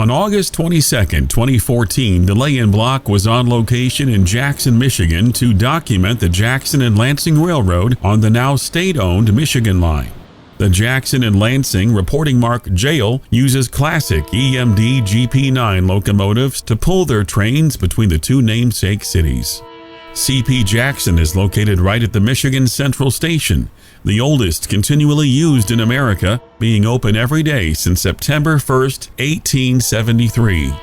On August 22, 2014, the lay-in block was on location in Jackson, Michigan to document the Jackson and Lansing Railroad on the now state-owned Michigan line. The Jackson and Lansing reporting mark Jail uses classic EMD GP9 locomotives to pull their trains between the two namesake cities. CP Jackson is located right at the Michigan Central Station, the oldest continually used in America, being open every day since September 1, 1873.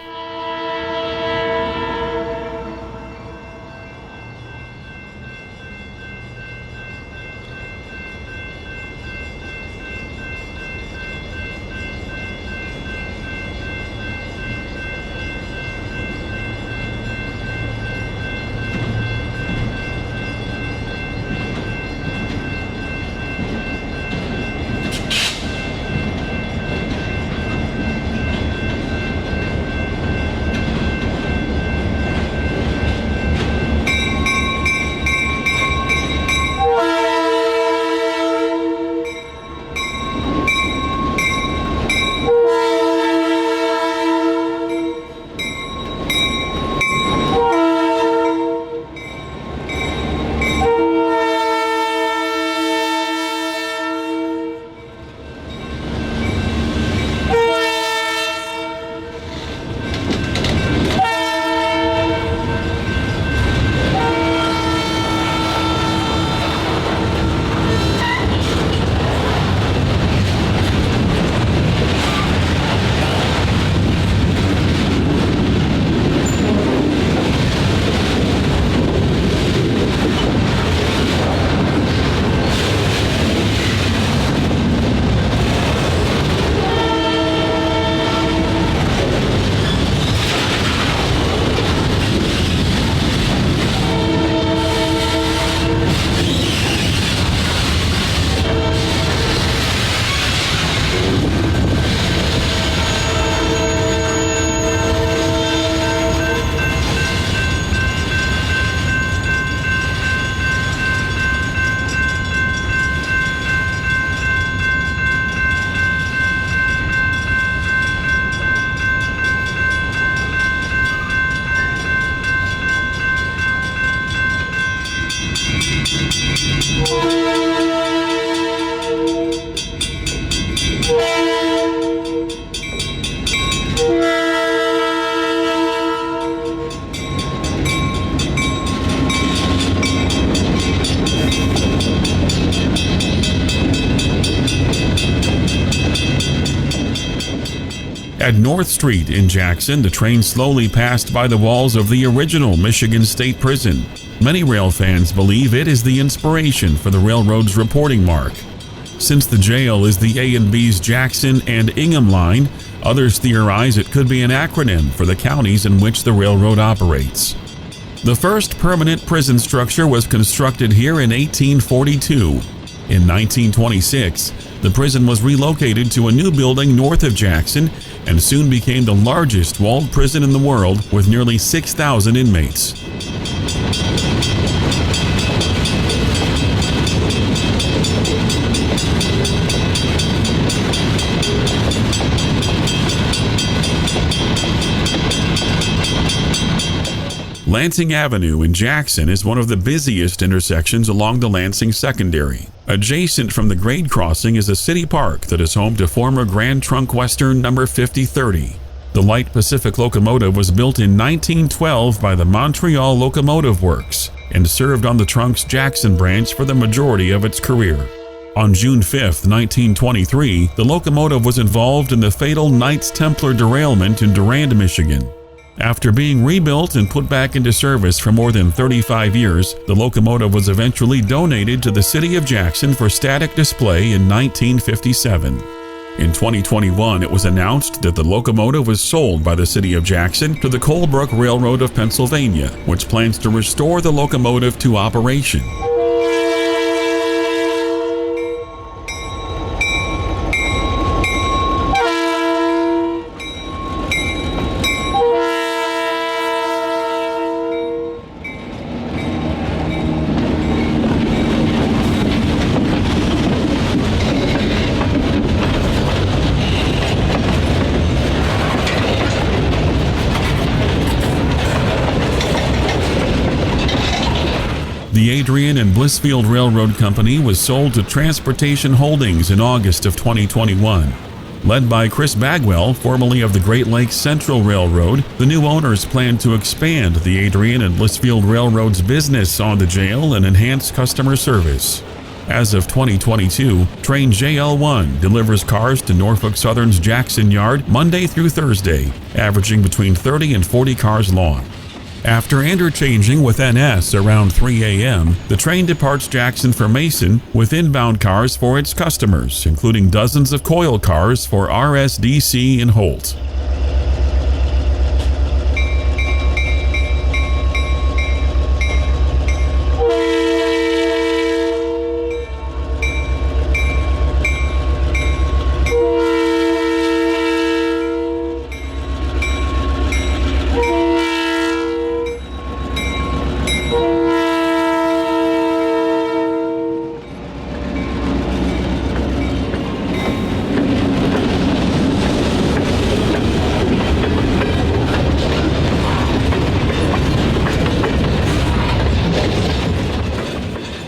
At North Street in Jackson, the train slowly passed by the walls of the original Michigan State Prison. Many rail fans believe it is the inspiration for the railroad's reporting mark. Since the jail is the A&B's Jackson and Ingham line, others theorize it could be an acronym for the counties in which the railroad operates. The first permanent prison structure was constructed here in 1842. In 1926, the prison was relocated to a new building north of Jackson and soon became the largest walled prison in the world with nearly 6,000 inmates. Lansing Avenue in Jackson is one of the busiest intersections along the Lansing Secondary. Adjacent from the grade crossing is a city park that is home to former Grand Trunk Western number 5030. The light Pacific locomotive was built in 1912 by the Montreal Locomotive Works and served on the Trunk's Jackson branch for the majority of its career. On June 5, 1923, the locomotive was involved in the fatal Knights Templar derailment in Durand, Michigan. After being rebuilt and put back into service for more than 35 years, the locomotive was eventually donated to the city of Jackson for static display in 1957. In 2021, it was announced that the locomotive was sold by the city of Jackson to the Colebrook Railroad of Pennsylvania, which plans to restore the locomotive to operation. The Adrian and Blissfield Railroad Company was sold to Transportation Holdings in August of 2021. Led by Chris Bagwell, formerly of the Great Lakes Central Railroad, the new owners plan to expand the Adrian and Blissfield Railroad's business on the JL and enhance customer service. As of 2022, train JL1 delivers cars to Norfolk Southern's Jackson Yard Monday through Thursday, averaging between 30 and 40 cars long. After interchanging with NS around 3 a.m., the train departs Jackson for Mason with inbound cars for its customers, including dozens of coil cars for RSDC and Holt.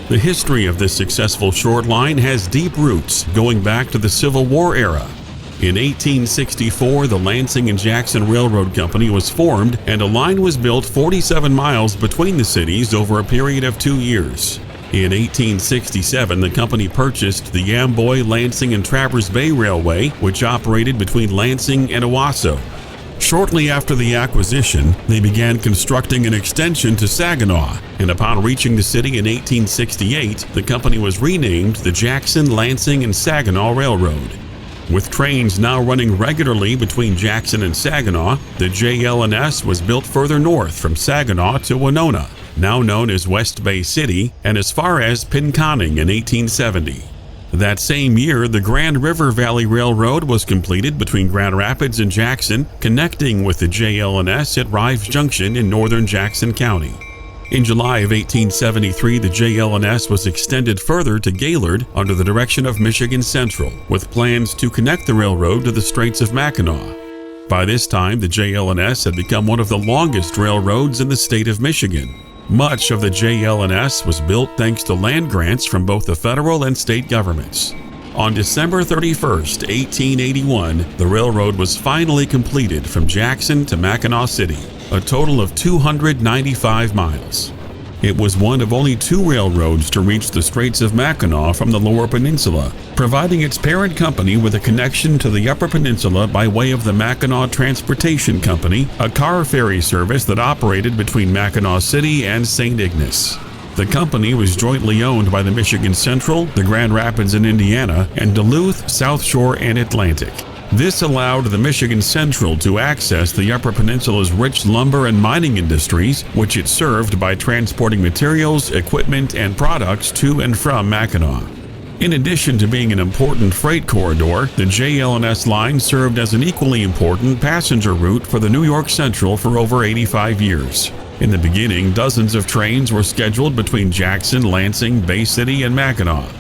The history of this successful short line has deep roots going back to the Civil War era. In 1864, the Lansing and Jackson Railroad Company was formed, and a line was built 47 miles between the cities over a period of 2 years. In 1867, the company purchased the Amboy, Lansing, and Travers Bay Railway, which operated between Lansing and Owasso. Shortly after the acquisition, they began constructing an extension to Saginaw, and upon reaching the city in 1868, the company was renamed the Jackson, Lansing, and Saginaw Railroad. With trains now running regularly between Jackson and Saginaw, the JL&S was built further north from Saginaw to Winona, now known as West Bay City, and as far as Pinconning in 1870. That same year, the Grand River Valley Railroad was completed between Grand Rapids and Jackson, connecting with the JL&S at Rives Junction in northern Jackson County. In July of 1873, the JL&S was extended further to Gaylord under the direction of Michigan Central, with plans to connect the railroad to the Straits of Mackinac. By this time, the JL&S had become one of the longest railroads in the state of Michigan. Much of the JL&S was built thanks to land grants from both the federal and state governments. On December 31, 1881, the railroad was finally completed from Jackson to Mackinac City, a total of 295 miles. It was one of only 2 railroads to reach the Straits of Mackinac from the Lower Peninsula, providing its parent company with a connection to the Upper Peninsula by way of the Mackinac Transportation Company, a car ferry service that operated between Mackinac City and St. Ignace. The company was jointly owned by the Michigan Central, the Grand Rapids in Indiana, and Duluth, South Shore, and Atlantic. This allowed the Michigan Central to access the Upper Peninsula's rich lumber and mining industries, which it served by transporting materials, equipment, and products to and from Mackinac. In addition to being an important freight corridor, the JL&S line served as an equally important passenger route for the New York Central for over 85 years. In the beginning, dozens of trains were scheduled between Jackson, Lansing, Bay City, and Mackinac.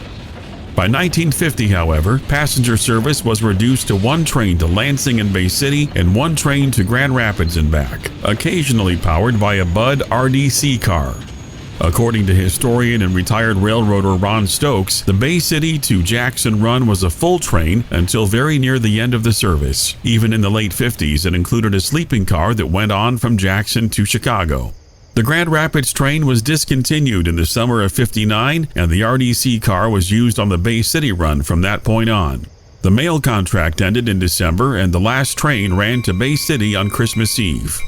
By 1950, however, passenger service was reduced to 1 train to Lansing and Bay City and 1 train to Grand Rapids and back, occasionally powered by a Budd RDC car. According to historian and retired railroader Ron Stokes, the Bay City to Jackson run was a full train until very near the end of the service. Even in the late 50s, it included a sleeping car that went on from Jackson to Chicago. The Grand Rapids train was discontinued in the summer of '59, and the RDC car was used on the Bay City run from that point on. The mail contract ended in December, and the last train ran to Bay City on Christmas Eve.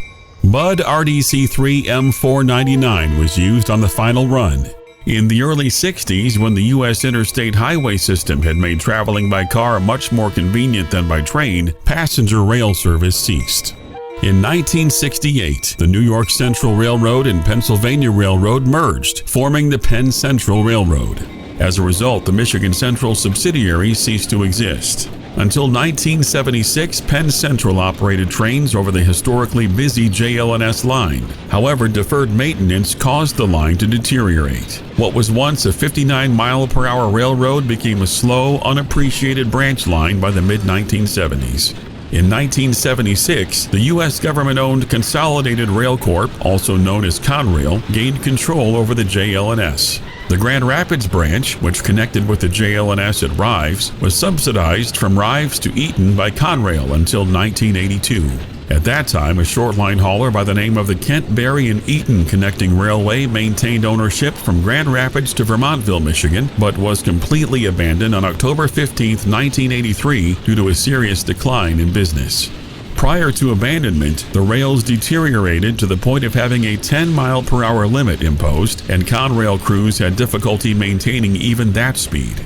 Budd RDC-3 M499 was used on the final run. In the early 60s, when the U.S. interstate highway system had made traveling by car much more convenient than by train, passenger rail service ceased. In 1968, the New York Central Railroad and Pennsylvania Railroad merged, forming the Penn Central Railroad. As a result, the Michigan Central subsidiary ceased to exist. Until 1976, Penn Central operated trains over the historically busy JL&S line. However, deferred maintenance caused the line to deteriorate. What was once a 59-mile-per-hour railroad became a slow, unappreciated branch line by the mid-1970s. In 1976, the U.S. government-owned Consolidated Rail Corp., also known as Conrail, gained control over the JL&S. The Grand Rapids branch, which connected with the JL&S at Rives, was subsidized from Rives to Eaton by Conrail until 1982. At that time, a short-line hauler by the name of the Kent, Berry, and Eaton Connecting Railway maintained ownership from Grand Rapids to Vermontville, Michigan, but was completely abandoned on October 15, 1983 due to a serious decline in business. Prior to abandonment, the rails deteriorated to the point of having a 10-mile-per-hour limit imposed, and Conrail crews had difficulty maintaining even that speed.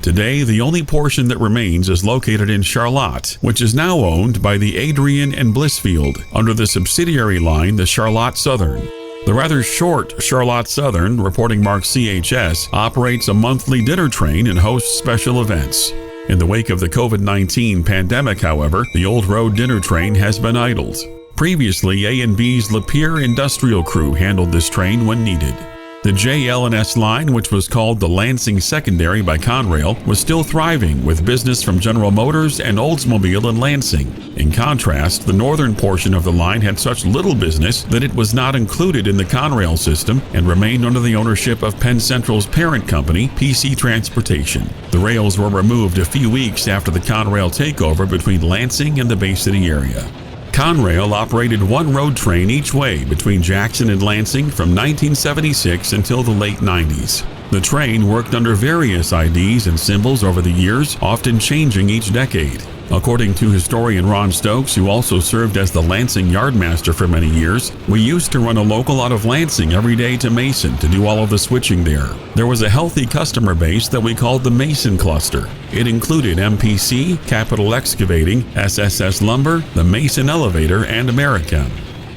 Today, the only portion that remains is located in Charlotte, which is now owned by the Adrian and Blissfield under the subsidiary line, the Charlotte Southern. The rather short Charlotte Southern, reporting mark CHS, operates a monthly dinner train and hosts special events. In the wake of the COVID-19 pandemic, however, the Old Road dinner train has been idled. Previously, A&B's Lapeer Industrial Crew handled this train when needed. The JL&S line, which was called the Lansing Secondary by Conrail, was still thriving with business from General Motors and Oldsmobile in Lansing. In contrast, the northern portion of the line had such little business that it was not included in the Conrail system and remained under the ownership of Penn Central's parent company, PC Transportation. The rails were removed a few weeks after the Conrail takeover between Lansing and the Bay City area. Conrail operated one road train each way between Jackson and Lansing from 1976 until the late 90s. The train worked under various IDs and symbols over the years, often changing each decade. According to historian Ron Stokes, who also served as the Lansing yardmaster for many years, we used to run a local out of Lansing every day to Mason to do all of the switching there. There was a healthy customer base that we called the Mason Cluster. It included MPC, Capital Excavating, SSS Lumber, the Mason Elevator, and Americam.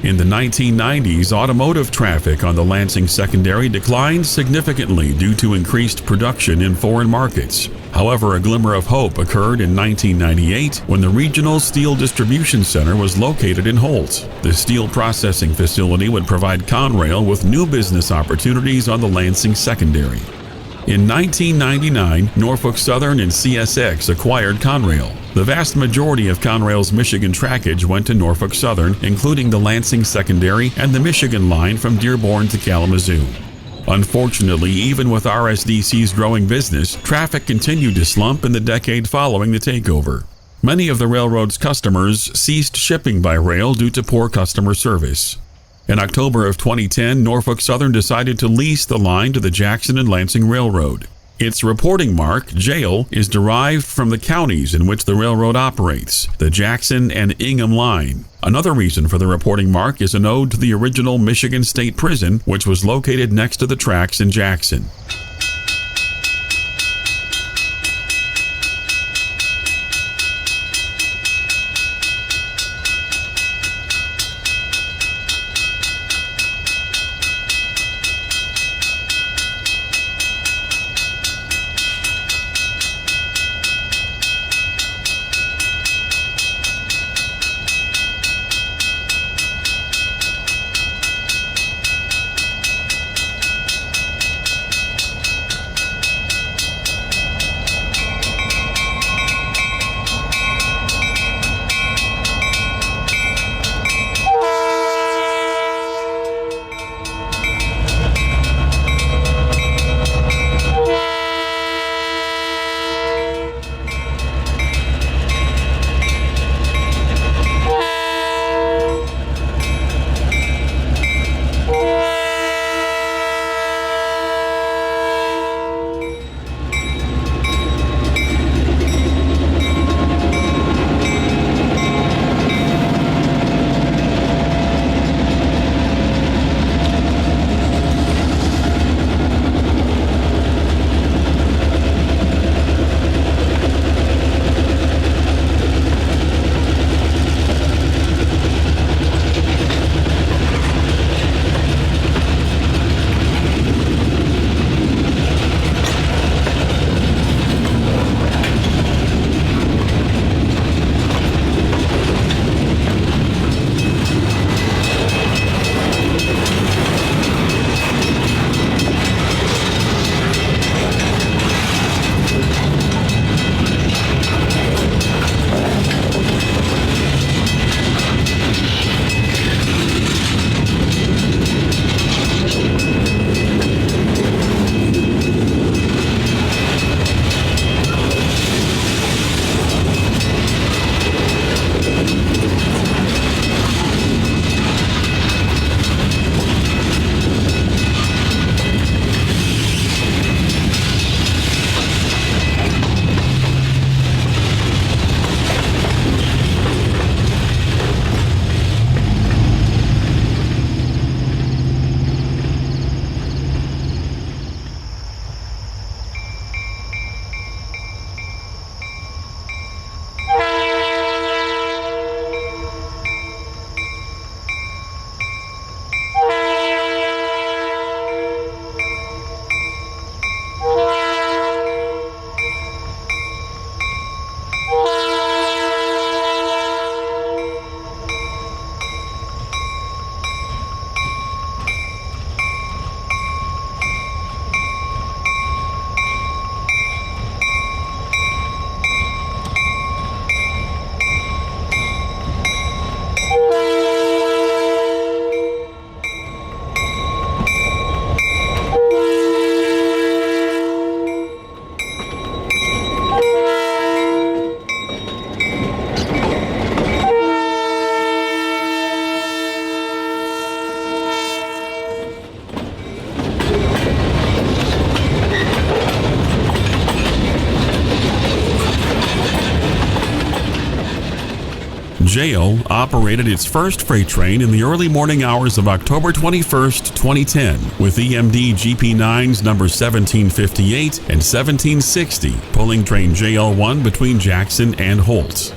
In the 1990s, automotive traffic on the Lansing Secondary declined significantly due to increased production in foreign markets. However, a glimmer of hope occurred in 1998 when the Regional Steel Distribution Center was located in Holt. The steel processing facility would provide Conrail with new business opportunities on the Lansing Secondary. In 1999, Norfolk Southern and CSX acquired Conrail. The vast majority of Conrail's Michigan trackage went to Norfolk Southern, including the Lansing Secondary and the Michigan line from Dearborn to Kalamazoo. Unfortunately, even with RSDC's growing business, traffic continued to slump in the decade following the takeover. Many of the railroad's customers ceased shipping by rail due to poor customer service. In October of 2010, Norfolk Southern decided to lease the line to the Jackson and Lansing Railroad. Its reporting mark, JAIL, is derived from the counties in which the railroad operates, the Jackson and Ingham line. Another reason for the reporting mark is an ode to the original Michigan State Prison, which was located next to the tracks in Jackson. JL operated its first freight train in the early morning hours of October 21, 2010, with EMD GP9s number 1758 and 1760 pulling train JL1 between Jackson and Holt.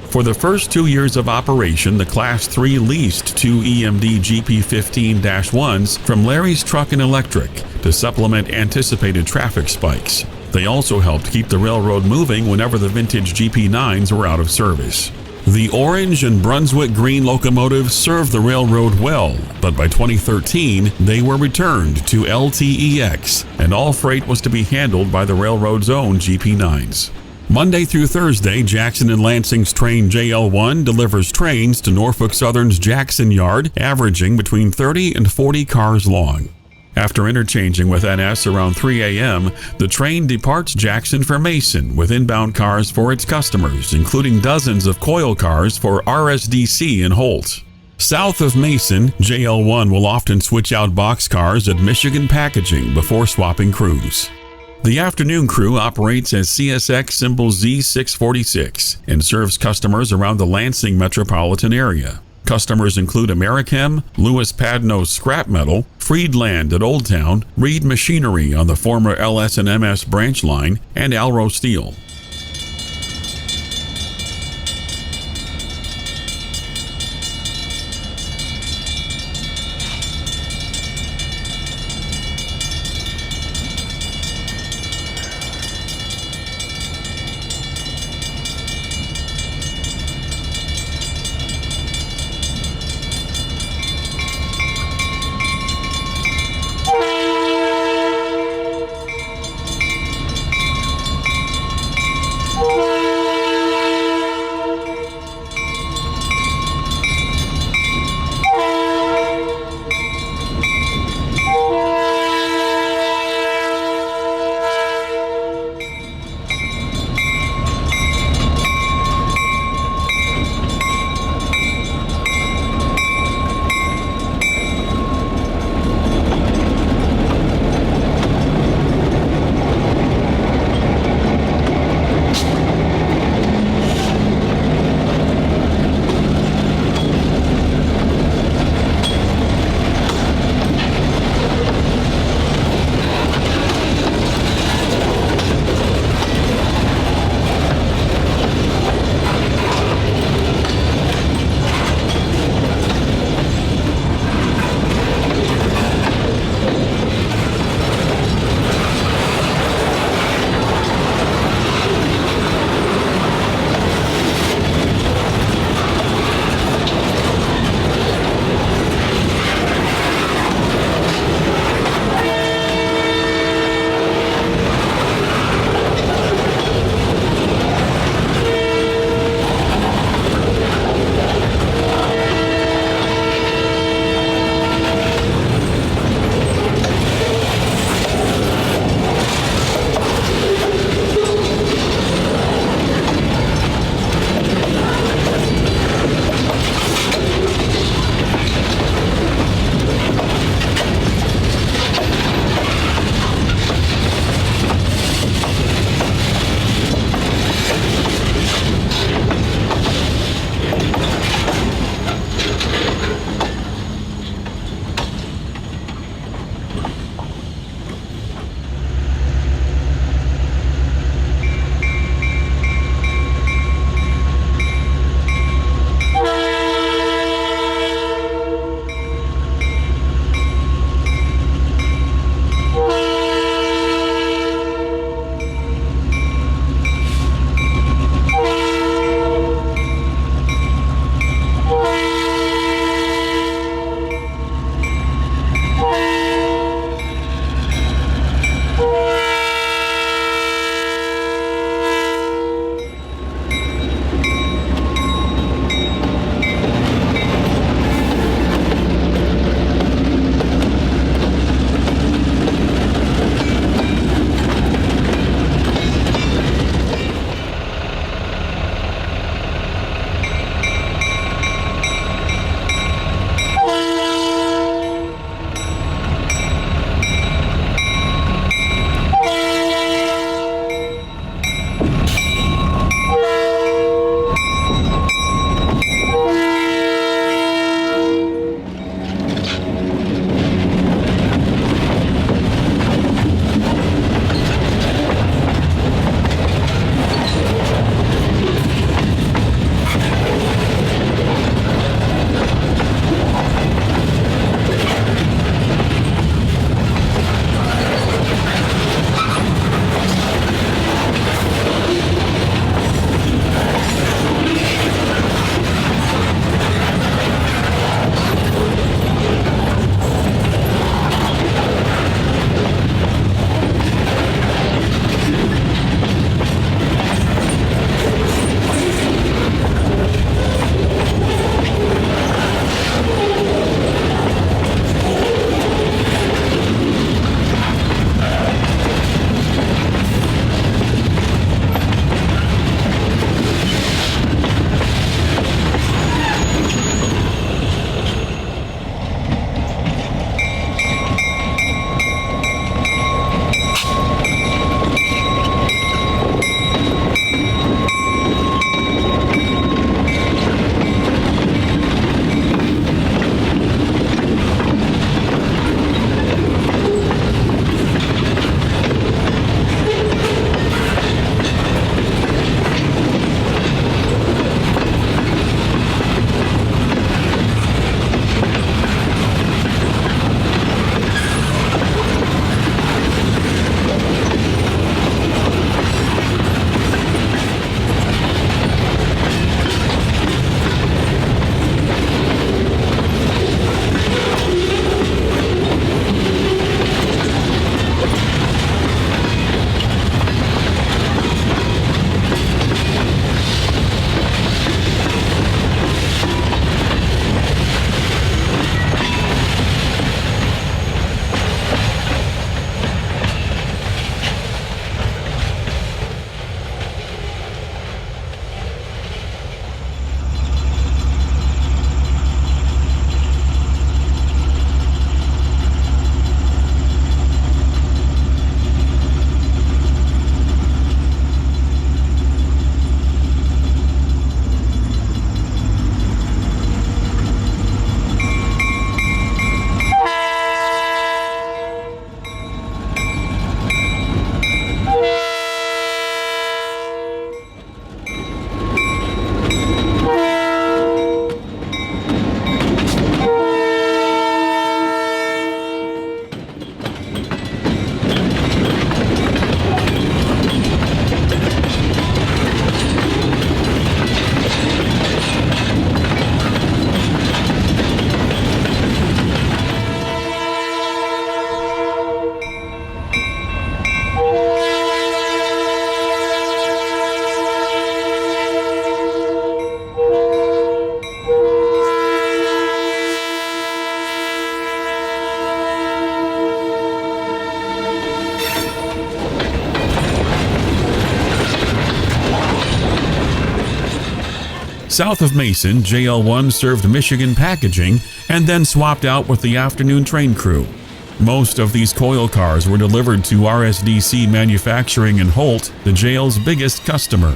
For the first 2 years of operation, the Class 3 leased two EMD GP15-1s from Larry's Truck and Electric to supplement anticipated traffic spikes. They also helped keep the railroad moving whenever the vintage GP9s were out of service. The orange and Brunswick green locomotives served the railroad well, but by 2013, they were returned to LTEX, and all freight was to be handled by the railroad's own GP9s. Monday through Thursday, Jackson and Lansing's train JL1 delivers trains to Norfolk Southern's Jackson yard, averaging between 30 and 40 cars long. After interchanging with NS around 3 a.m., the train departs Jackson for Mason with inbound cars for its customers, including dozens of coil cars for RSDC in Holt. South of Mason, JL1 will often switch out boxcars at Michigan Packaging before swapping crews. The afternoon crew operates as CSX symbol Z646 and serves customers around the Lansing metropolitan area. Customers include Americhem, Lewis Padno's Scrap Metal, Friedland at Old Town, Reed Machinery on the former LS&MS branch line, and Alro Steel. South of Mason, JL1 served Michigan packaging and then swapped out with the afternoon train crew. Most of these coil cars were delivered to RSDC Manufacturing in Holt, the jail's biggest customer.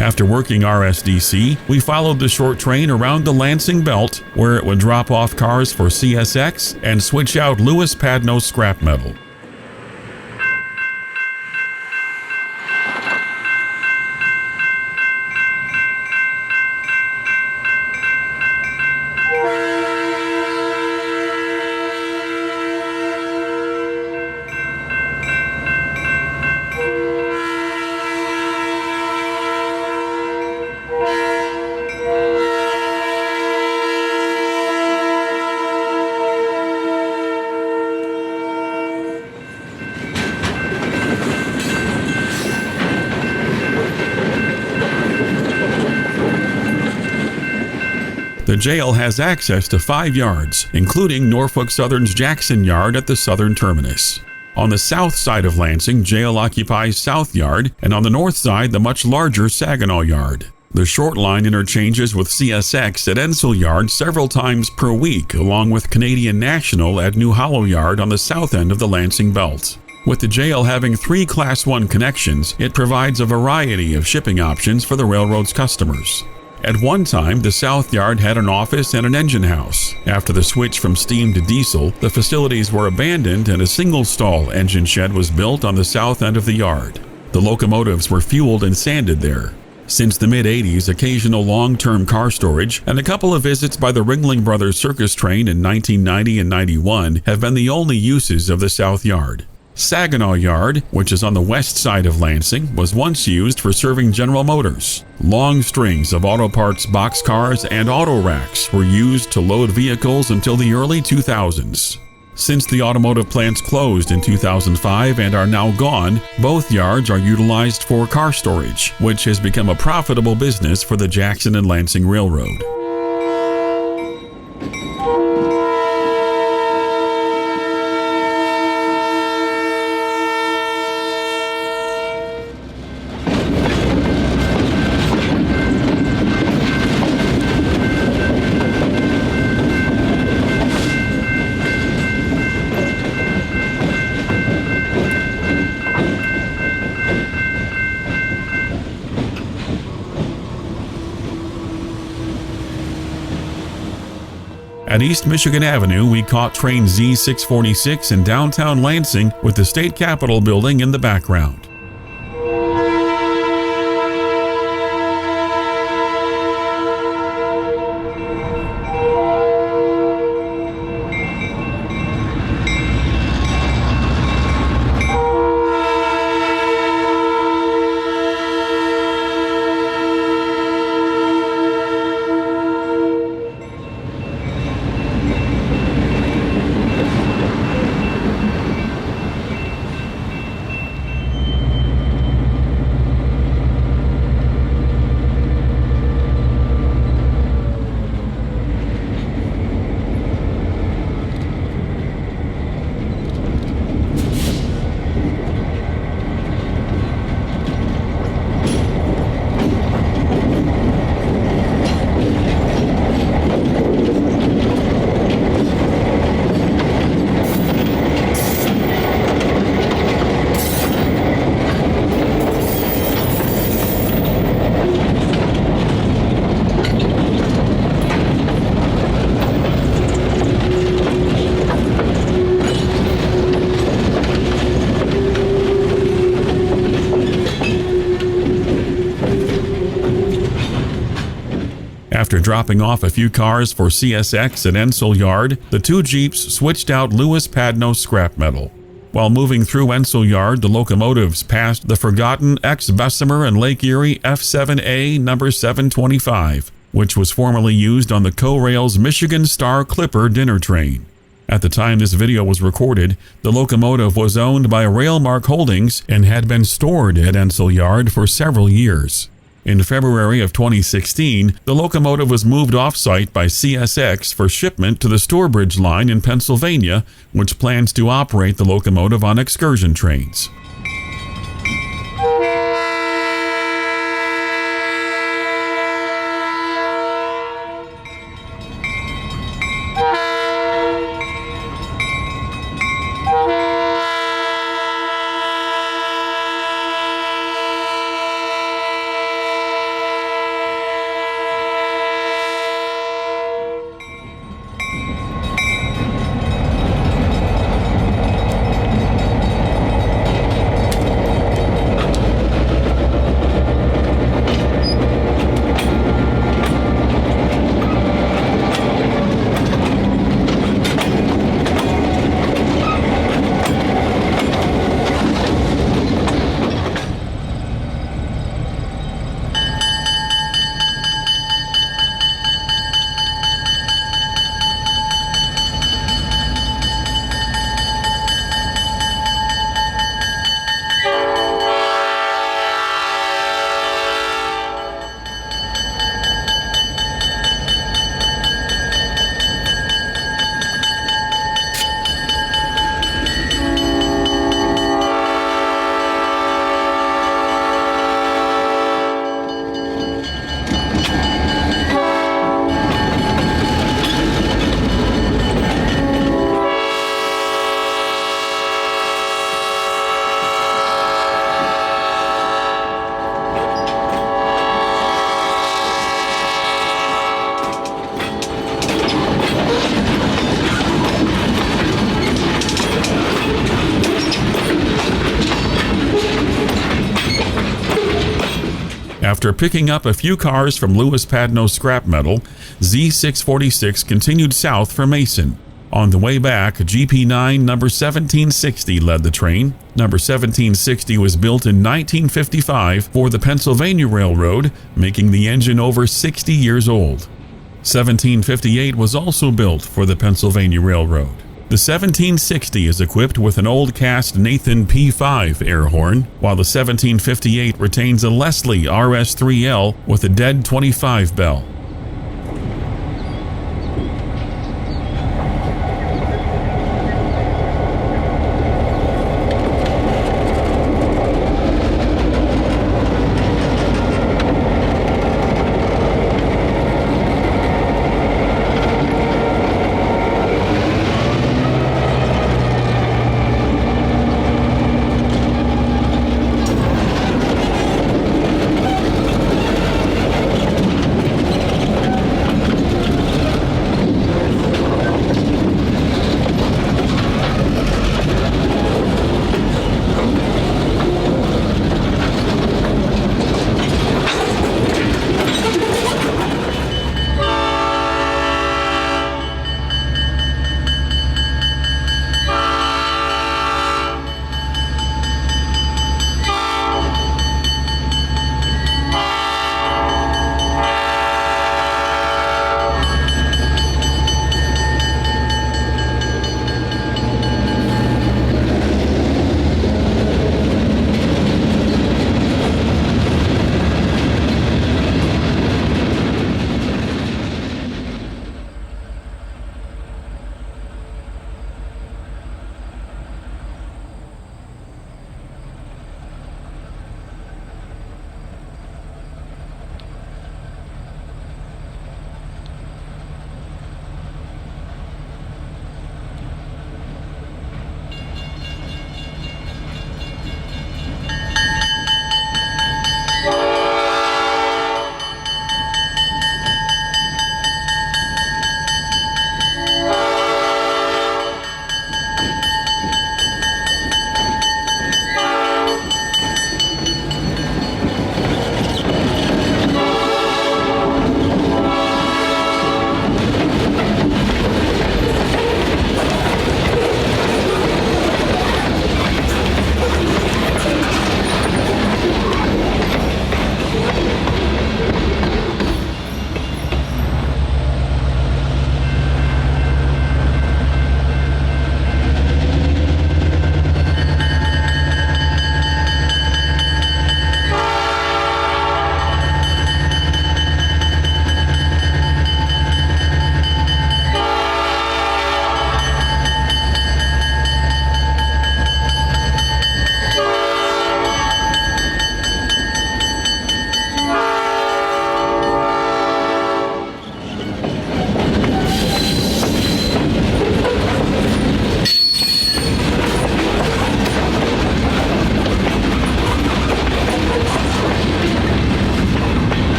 After working RSDC, we followed the short train around the Lansing Belt, where it would drop off cars for CSX and switch out Lewis Padno scrap metal. The jail has access to 5 yards, including Norfolk Southern's Jackson Yard at the southern terminus. On the south side of Lansing, jail occupies South Yard, and on the north side, the much larger Saginaw Yard. The short line interchanges with CSX at Ensel Yard several times per week, along with Canadian National at New Hollow Yard on the south end of the Lansing Belt. With the jail having 3 Class 1 connections, it provides a variety of shipping options for the railroad's customers. At one time, the South Yard had an office and an engine house. After the switch from steam to diesel, the facilities were abandoned and a single-stall engine shed was built on the south end of the yard. The locomotives were fueled and sanded there. Since the mid-'80s, occasional long-term car storage and a couple of visits by the Ringling Brothers circus train in 1990 and 91 have been the only uses of the South Yard. Saginaw Yard, which is on the west side of Lansing, was once used for serving General Motors. Long strings of auto parts boxcars and auto racks were used to load vehicles until the early 2000s. Since the automotive plants closed in 2005 and are now gone, both yards are utilized for car storage, which has become a profitable business for the Jackson and Lansing Railroad. At East Michigan Avenue, we caught train Z646 in downtown Lansing with the state capitol building in the background. After dropping off a few cars for CSX at Ensel Yard, the two Jeeps switched out Lewis Padno scrap metal. While moving through Ensel Yard, the locomotives passed the forgotten ex-Bessemer and Lake Erie F7A number 725, which was formerly used on the Conrail's Michigan Star Clipper dinner train. At the time this video was recorded, the locomotive was owned by Railmark Holdings and had been stored at Ensel Yard for several years. In February of 2016, the locomotive was moved off-site by CSX for shipment to the Stourbridge line in Pennsylvania, which plans to operate the locomotive on excursion trains. After picking up a few cars from Lewis Padno scrap metal, Z646 continued south for Mason. On the way back, GP9 number 1760 led the train. Number 1760 was built in 1955 for the Pennsylvania Railroad, making the engine over 60 years old. 1758 was also built for the Pennsylvania Railroad. The 1760 is equipped with an old cast Nathan P5 air horn, while the 1758 retains a Leslie RS3L with a dead 25 bell.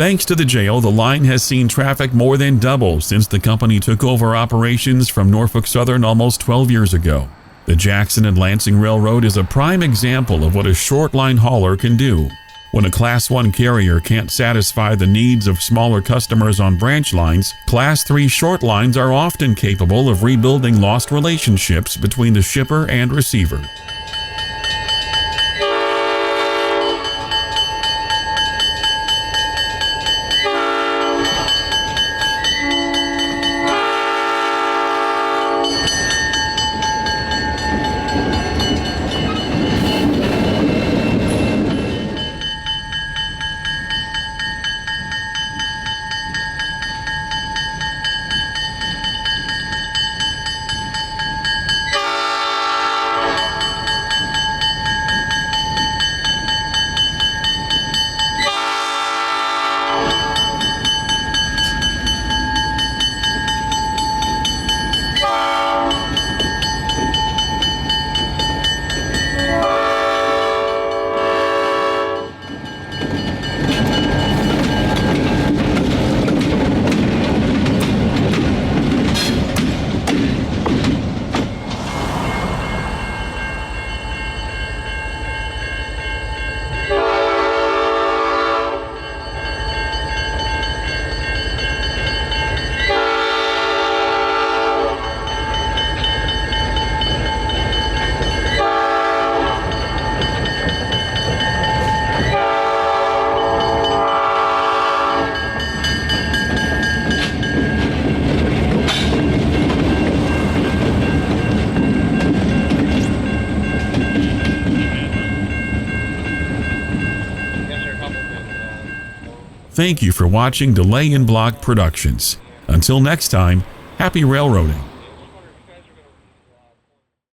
Thanks to the jail, the line has seen traffic more than double since the company took over operations from Norfolk Southern almost 12 years ago. The Jackson and Lansing Railroad is a prime example of what a short line hauler can do. When a Class 1 carrier can't satisfy the needs of smaller customers on branch lines, Class 3 short lines are often capable of rebuilding lost relationships between the shipper and receiver. Thank you for watching Delay in Block Productions. Until next time, happy railroading.